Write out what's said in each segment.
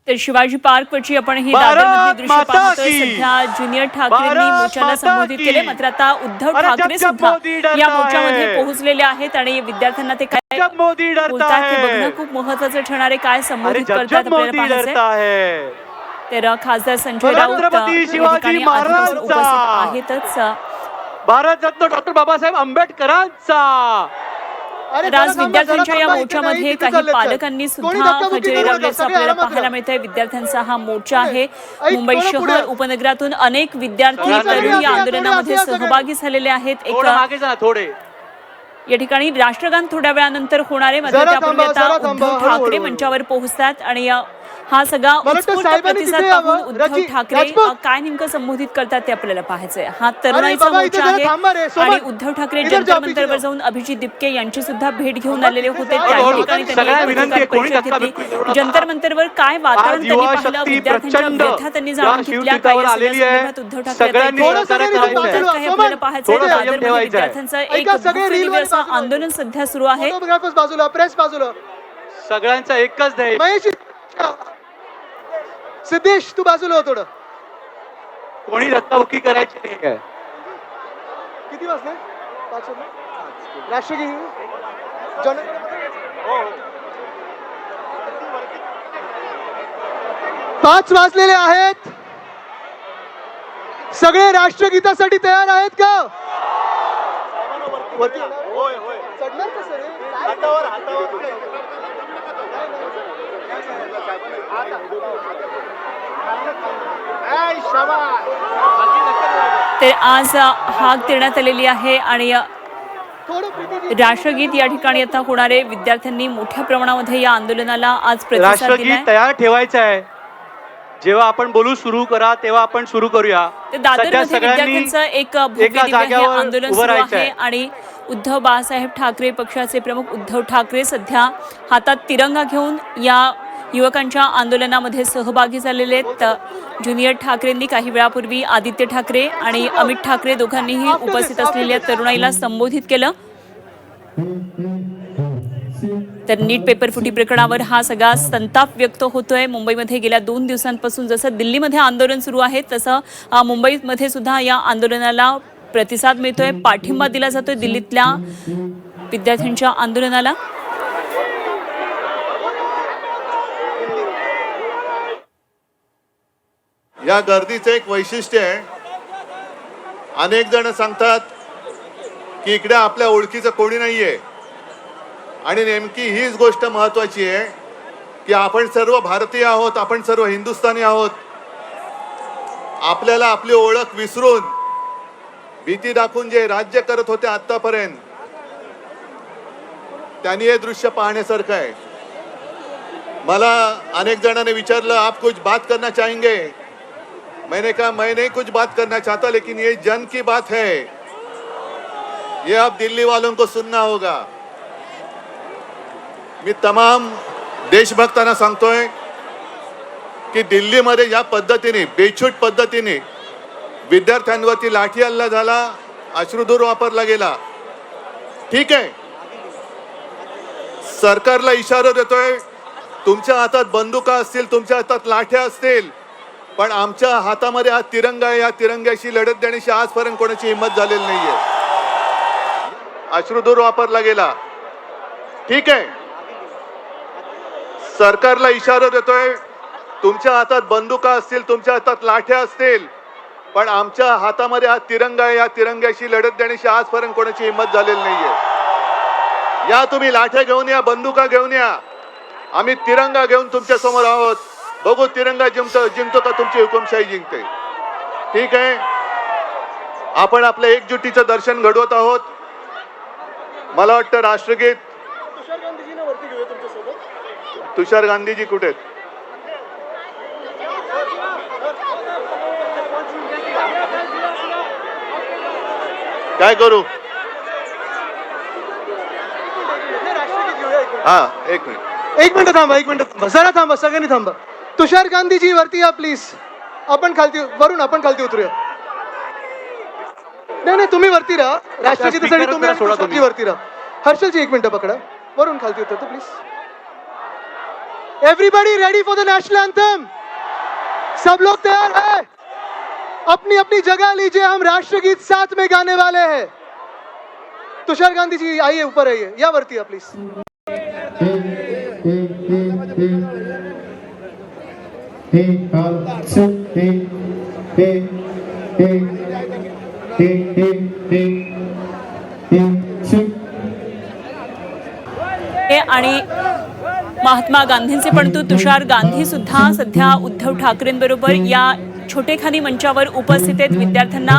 तर शिवाजी पार्कवरची आपण ही दादरमधली दृश्य पाहतोय। सध्या ज्युनियर ठाकरेंनी मोर्चाला संबोधित केले, मात्र आता उद्धव ठाकरे सुद्धा या मोर्चामध्ये पोहोचलेले आहेत आणि विद्यार्थ्यांना ते काय बोलतात ते बघणं खूप महत्त्वाचं ठरणार आहे। काय संबोधित करतात आपल्याला पाहायचंय। तर खासदार संजय राऊत या ठिकाणी आधीपासून उपस्थित आहेतच। भारतरत्न डॉक्टर बाबासाहेब आंबेडकरांचा आज विद्यार्थ्यांच्या या मोर्चामध्ये काही पालकांनी सुद्धा हजेरी लावल्याचं आपल्याला पाहायला मिळतंय। विद्यार्थ्यांचा हा मोर्चा आहे। मुंबई शहर उपनगरातून अनेक विद्यार्थी तरुण या आंदोलनामध्ये सहभागी झालेले आहेत। या ठिकाणी राष्ट्रगान थोड्या वेळानंतर होणार आहे, मात्र त्यापूर्वी आता उद्धव ठाकरे मंचावर पोहोचतात आणि हा सगळा उत्स्फूर्त प्रतिसाद पाहून उद्धव ठाकरे काय नेमकं संबोधित करतात ते आपल्याला पाहायचंय। हा तरुणाईचा मोर्चा आहे आणि उद्धव ठाकरे जंतर मंतरवर जाऊन अभिजित दिपके यांची सुद्धा भेट घेऊन आलेले होते। त्या ठिकाणी त्यांनी परिषद घेतली। जंतर मंतरवर काय वातावरण त्यांनी पाहिलं, विद्यार्थ्यांच्या व्यथा त्यांनी जाणून घेतल्या, काय या संदर्भात उद्धव ठाकरे आपल्याला पाहायचंय। दादरमध्ये विद्यार्थ्यांचं एक भव्य असं आंदोलन सध्या सुरू आहे। प्रेस बाजूला सगळ्यांचा एकच ध्येय। सिद्धेश तू बाजूला हो थोडं। कोणी धक्काबुक्की करायची नाही काय? किती वाजले? 5 वाजले। राष्ट्रगीत हो 5 वाजलेले आहेत। सगळे राष्ट्रगीतासाठी तयार आहेत का? होय होय चढणार कसं रे? हातावर तर आज हाक देण्यात आलेली आहे आणि राष्ट्रगीत या ठिकाणी आता होणारे विद्यार्थ्यांनी मोठ्या प्रमाणामध्ये या आंदोलनाला आज प्रतिसाद दिलाय। तयार ठेवायचं आहे। जेव्हा आपण बोलू सुरू करा तेव्हा आपण सुरू करूया। दादरमध्ये विद्यार्थ्यांचं एक भव्य आंदोलन सुरू आहे आणि उद्धव बाळासाहेब ठाकरे पक्षाचे प्रमुख उद्धव ठाकरे सध्या हातात तिरंगा घेऊन या युवकांच्या आंदोलनामध्ये सहभागी झालेले आहेत। ज्युनियर ठाकरेंनी काही वेळापूर्वी आदित्य ठाकरे आणि अमित ठाकरे दोघांनीही उपस्थित असलेल्या तरुणाईला संबोधित केलं। तर नीट पेपर फुटी प्रकरणावर हा सगळा संताप व्यक्त होतोय। मुंबईमध्ये गेल्या 2 दिवसांपासून जसं दिल्लीमध्ये आंदोलन सुरू आहे तसं मुंबईमध्ये सुद्धा या आंदोलनाला प्रतिसाद मिळतोय, पाठिंबा दिला जातोय दिल्लीतल्या विद्यार्थ्यांच्या आंदोलनाला। या गर्दीचं एक वैशिष्ट्य आहे, अनेक जण सांगतात की इकडे आपल्या ओळखीचं कोणी नाहीये आणि नेमकी हीच गोष्ट महत्वाची आहे की आपण सर्व भारतीय आहोत, आपण सर्व हिंदुस्थानी आहोत। आपल्याला आपली ओळख विसरून भीती दाखवून जे राज्य करत होते आतापर्यंत, त्यांनी हे दृश्य पाहण्यासारखं आहे। मला अनेक जणांनी विचारलं आप कुछ बात करना चाहेंगे? मैंने कहा मैं नहीं कुछ बात करना चाहता, लेकिन ये जन की बात है, ये अब दिल्ली वालों को सुनना होगा। मी तमाम देशभक्तांना सांगतोय की दिल्लीमध्ये या पद्धतीने बेछूट पद्धतीने विद्यार्थ्यांवरती लाठी हल्ला झाला, अश्रुधूर वापरला गेला, ठीक आहे। सरकारला इशारा देतोय, तुमच्या हातात बंदुका असतील, तुमच्या हातात लाठ्या असतील, पण आमच्या हातामध्ये हा तिरंगा आहे, या तिरंग्याशी लढत देण्याची आजपर्यंत कोणाची हिंमत झालेली नाहीये। अश्रुधूर वापरला गेला, ठीक आहे। सरकारला इशारा देतोय, तुमच्या हातात बंदुका असतील, तुमच्या हातात लाठ्या असतील, पण आमच्या हातामध्ये हा तिरंगा आहे, या तिरंग्याशी लढत देण्याची आजपर्यंत कोणाची हिंमत झालेली नाहीये। या तुम्ही लाठ्या घेऊन या, बंदुका घेऊन या, आम्ही तिरंगा घेऊन तुमच्या समोर आहोत। बघू तिरंगा जिंकतो का तुमची हुकुमशाही जिंकते, ठीक आहे। आपण आपल्या एकजुटीचं दर्शन घडवत आहोत। मला वाटतं राष्ट्रगीत तुषार गांधीजी कुठे आहेत? काय करू? हा एक मिनिट थांबा, जरा थांबा, सगळ्यांनी थांबा। तुषार गांधीजी वरती या प्लीज। आपण खालती उतरूया। नाही तुम्ही वरती राहा, राष्ट्रगीतासाठी तुम्ही वरती राहा। हर्षलजी 1 मिनिट पकडा, वरून खालती उतरतो please. Everybody ready for the national anthem? सब लोग तैयार है? अपनी अपनी जगह लीजिए, हम राष्ट्रगीत साथ में गाने वाले हैं। तुषार गांधी जी आइए, ऊपर आइए, या वरती प्लीज। आणि महात्मा गांधींचे पण तुषार गांधी सुद्धा सध्या उद्धव ठाकरेंबरोबर या छोटेखानी मंचावर उपस्थित आहेत। विद्यार्थ्यांना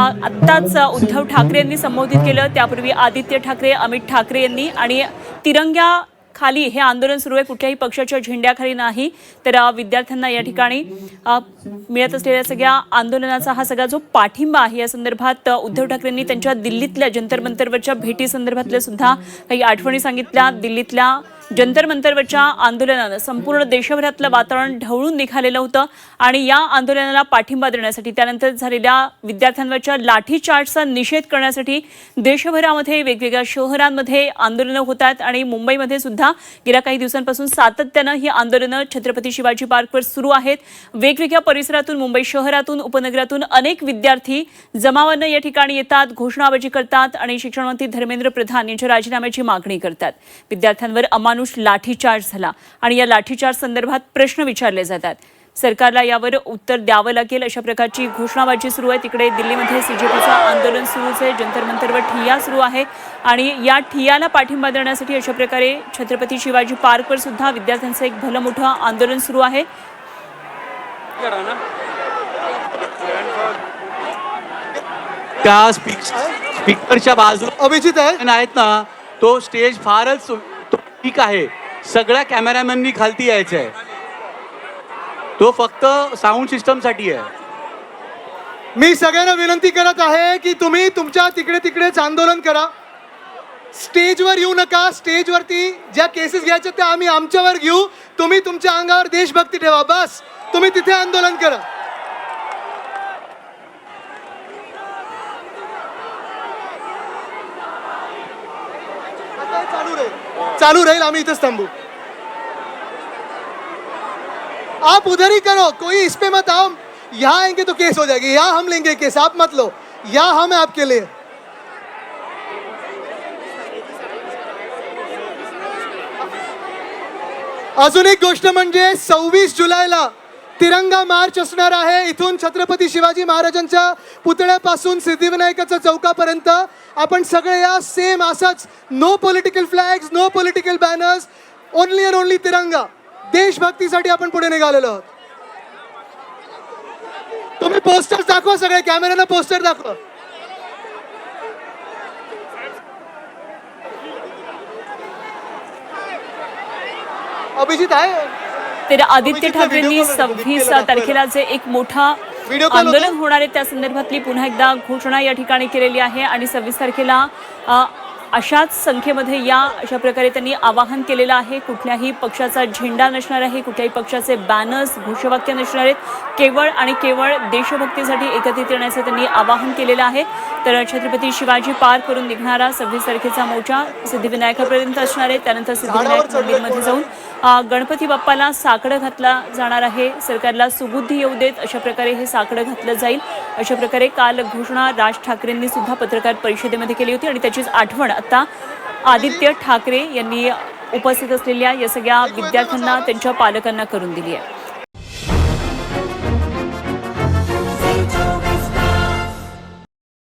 आत्ताच उद्धव ठाकरे यांनी संबोधित केलं, त्यापूर्वी आदित्य ठाकरे, अमित ठाकरे यांनी, आणि तिरंग्या खाली हे आंदोलन सुरू आहे, कुठल्याही पक्षाच्या झेंड्याखाली नाही। तर विद्यार्थ्यांना या ठिकाणी मिळत असलेल्या सगळ्या आंदोलनाचा हा सगळा जो पाठिंबा आहे, या संदर्भात उद्धव ठाकरेंनी त्यांच्या दिल्लीतल्या जंतर मंतरवरच्या भेटी संदर्भातल्या सुद्धा काही आठवणी सांगितल्या। दिल्लीतल्या जंतर मंतरवरच्या आंदोलनानं संपूर्ण देशभरातलं वातावरण ढवळून निघालेलं होतं आणि या आंदोलनाला पाठिंबा देण्यासाठी, त्यानंतर झालेल्या विद्यार्थ्यांवरच्या लाठीचार्जचा निषेध करण्यासाठी देशभरामध्ये वेगवेगळ्या शहरांमध्ये आंदोलनं होतात आणि मुंबईमध्ये सुद्धा गेल्या काही दिवसांपासून सातत्यानं ही आंदोलनं छत्रपती शिवाजी पार्कवर सुरू आहेत। वेगवेगळ्या परिसरातून, मुंबई शहरातून, उपनगरातून अनेक विद्यार्थी जमावानं या ठिकाणी येतात, घोषणाबाजी करतात आणि शिक्षण मंत्री धर्मेंद्र प्रधान यांच्या राजीनाम्याची मागणी करतात। विद्यार्थ्यांवर अमानुष लाठीचार्ज झाला आणि या लाठीचार्ज संदर्भात प्रश्न विचारले जातात। सरकारला यावर उत्तर द्यावं लागेल अशा प्रकारची घोषणाबाजी सुरू आहे। तिकडे दिल्लीमध्ये सीजेपीचं आंदोलन सुरूच आहे, जंतर मंतरवर ठिय्या सुरू आहे आणि या ठिय्याला पाठिंबा देण्यासाठी अशा प्रकारे छत्रपती शिवाजी पार्कवर सुद्धा विद्यार्थ्यांचं एक भलं मोठं आंदोलन सुरू आहे। त्या स्पीकरच्या बाजूला अभिजित आहेत ना, तो स्टेज फारच ठीक आहे, सगळ्या कॅमेरामॅननी खालती यायचं आहे, तो फक्त साऊंड सिस्टम साठी आहे। मी सगळ्यांना विनंती करत आहे की तुम्ही तुमच्या तिकडेच आंदोलन करा, स्टेजवर येऊ नका। स्टेजवरती ज्या केसेस घ्यायच्या त्या आम्ही आमच्यावर घेऊ, तुम्ही तुमच्या अंगावर देशभक्ती ठेवा, बस तुम्ही तिथे आंदोलन करा। चालू रहेल, आम्ही इथेच थांबू। आप उधर ही करो, कोई इस पे मत आओ, यहाँ आएंगे तो केस हो जाएगी, यहाँ हम लेंगे केस, आप मत लो, यहाँ हम है आपके लिए। अजून एक गोष्ट म्हणजे 26 जुलैला तिरंगा मार्च असणार आहे। इथून छत्रपती शिवाजी महाराजांच्या पुतळ्यापासून सिद्धिविनायकाच्या चौकापर्यंत आपण सगळे या सेम असंच, no political flags, no political banners, only and only tiranga, देशभक्तीसाठी आपण पुढे निघालेलो आहोत। तुम्ही पोस्टर दाखवा, सगळे कॅमेऱ्याला पोस्टर दाखवा। अभिजित आहे तर आदित्य ठाकरेंनी 26 तारखेला जे एक मोठा आंदोलन होणार आहे त्या संदर्भातली पुन्हा एकदा घोषणा या ठिकाणी केलेली आहे आणि 26 तारखेला अशाच संख्येमध्ये या अशा प्रकारे त्यांनी आवाहन केलेलं आहे। कुठल्याही पक्षाचा झेंडा नसणार आहे, कुठल्याही पक्षाचे बॅनर्स, घोषवाक्य नसणार आहेत, केवळ आणि केवळ देशभक्तीसाठी एकत्रित येण्याचं त्यांनी आवाहन केलेलं आहे। तर छत्रपती शिवाजी पार्क करून निघणारा 26 तारखेचा मोर्चा सिद्धिविनायकापर्यंत असणार आहे, त्यानंतर सिद्धिविनायक मंदिरमध्ये जाऊन गणपती बाप्पाला साकडं घातला जाणार आहे। सरकारला सुबुद्धी येऊ देत अशा प्रकारे हे साकडं घातलं जाईल, अशा प्रकारे काल घोषणा राज ठाकरेंनी सुद्धा पत्रकार परिषदेमध्ये केली होती आणि त्याचीच आठवण आता आदित्य ठाकरे यांनी उपस्थित असलेल्या या सगळ्या विद्यार्थ्यांना, त्यांच्या पालकांना करून दिली आहे।